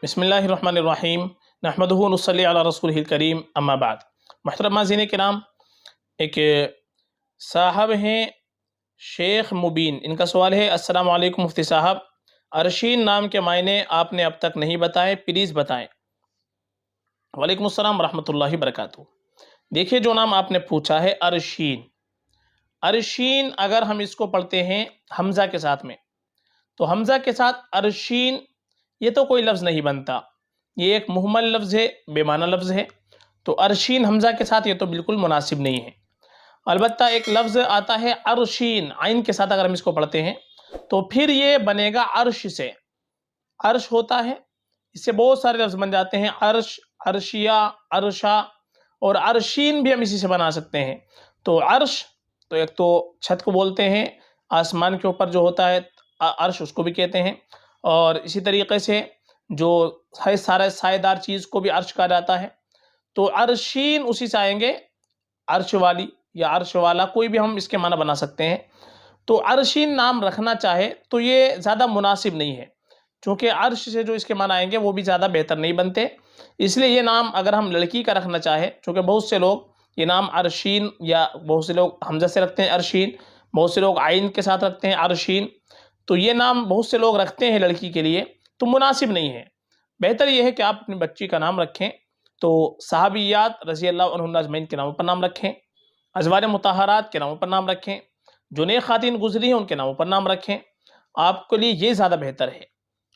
बिस्मिल्लाहिर्रहमानिर्रहीम नहमदुहु व नुसल्ली अला रसूलिहिल करीम अम्मा बाद। मुहतरम नाज़रीन किराम, एक साहब हैं शेख मुबीन, इनका सवाल है, अस्सलाम वालेकुम मुफ्ती साहब, अरशीन नाम के मायने आपने अब तक नहीं बताए, प्लीज़ बताएं। वालेकुम अस्सलाम रहमतुल्लाहि बरकातुहू। देखिए, जो नाम आपने पूछा है अरशीन, अरशीन अगर हम इसको पढ़ते हैं हमज़ा के साथ में, तो हमज़ा के साथ अरशीन ये तो कोई लफ्ज़ नहीं बनता, ये एक मुहम्मल लफ्ज़ है, बेमाना लफ्ज़ है। तो अरशीन हमज़ा के साथ ये तो बिल्कुल मुनासिब नहीं है। अलबत्ता एक लफ्ज़ आता है अरशीन, आइन के साथ अगर हम इसको पढ़ते हैं तो फिर ये बनेगा अर्श से। अर्श होता है, इससे बहुत सारे लफ्ज़ बन जाते हैं, अर्श, अर्शिया, अरशा, और अरशीन भी हम इसी से बना सकते हैं। तो अर्श तो एक तो छत को बोलते हैं, आसमान के ऊपर जो होता है अर्श उसको भी कहते हैं, और इसी तरीके से जो है सारा सायेदार चीज़ को भी अर्श कहा जाता है। तो अरशीन उसी से आएंगे, अर्श वाली या अर्श वाला, कोई भी हम इसके माना बना सकते हैं। तो अरशीन नाम रखना चाहे तो ये ज़्यादा मुनासिब नहीं है, क्योंकि अर्श से जो इसके माना आएंगे वो भी ज़्यादा बेहतर नहीं बनते। इसलिए ये नाम अगर हम लड़की का रखना चाहे, क्योंकि बहुत से लोग ये नाम अरशीन, या बहुत से लोग हमज़ा से रखते हैं अरशीन, बहुत से लोग आइन के साथ रखते हैं अरशीन, तो ये नाम बहुत से लोग रखते हैं लड़की के लिए, तो मुनासिब नहीं है। बेहतर ये है कि आप अपनी बच्ची का नाम रखें तो सहाबियात रज़ी अल्लाह अन्हुन्ना अजमईन के नामों पर नाम रखें, अज़वाज मुतहरात के नामों पर नाम रखें, जो नेक ख़ातिन गुज़री हैं उनके नामों पर नाम रखें। आपके लिए ये ज़्यादा बेहतर है।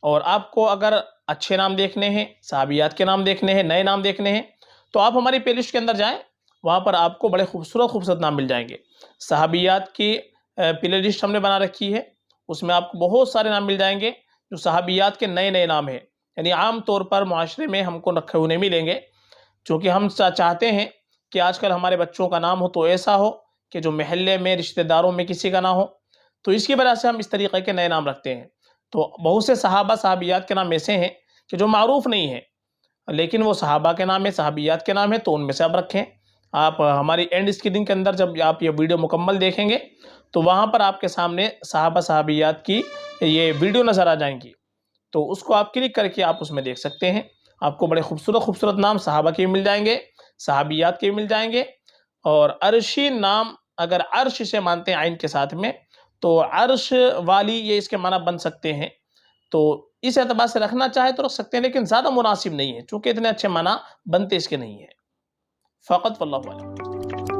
और आपको अगर अच्छे नाम देखने हैं, सहाबियात के नाम देखने हैं, नए नाम देखने हैं, तो आप हमारी प्लेलिस्ट के अंदर जाएँ, वहाँ पर आपको बड़े खूबसूरत खूबसूरत नाम मिल जाएंगे। सहाबियात की प्लेलिस्ट हमने बना रखी है, उसमें आपको बहुत सारे नाम मिल जाएंगे जो सहाबियात के नए नए नाम हैं, यानी आम तौर पर मुआशरे में हमको रखे हुए नहीं मिलेंगे, क्योंकि हम चाहते हैं कि आजकल हमारे बच्चों का नाम हो तो ऐसा हो कि जो महल्ले में रिश्तेदारों में किसी का ना हो। तो इसकी वजह से हम इस तरीके के नए नाम रखते हैं। तो बहुत से सहाबा सहाबियात के नाम ऐसे हैं कि जो मारूफ नहीं है, लेकिन वो सहाबा के नाम है, सहाबियात के नाम है, तो उनमें से आप रखें। आप हमारी एंड स्क्रीन के अंदर जब आप ये वीडियो मुकम्मल देखेंगे तो वहाँ पर आपके सामने सहाबा सहाबियात की ये वीडियो नज़र आ जाएंगी, तो उसको आप क्लिक करके आप उसमें देख सकते हैं। आपको बड़े खूबसूरत खूबसूरत नाम सहाबा के मिल जाएंगे, सहाबियात के मिल जाएंगे। और अरशीन नाम अगर अर्श से मानते हैं आइन के साथ में, तो अर्श वाली ये इसके माना बन सकते हैं। तो इस एतबार से रखना चाहे तो रख सकते हैं, लेकिन ज़्यादा मुनासिब नहीं है, चूँकि इतने अच्छे माना बनते इसके नहीं है। फ़क़त वल्लाहु आलम।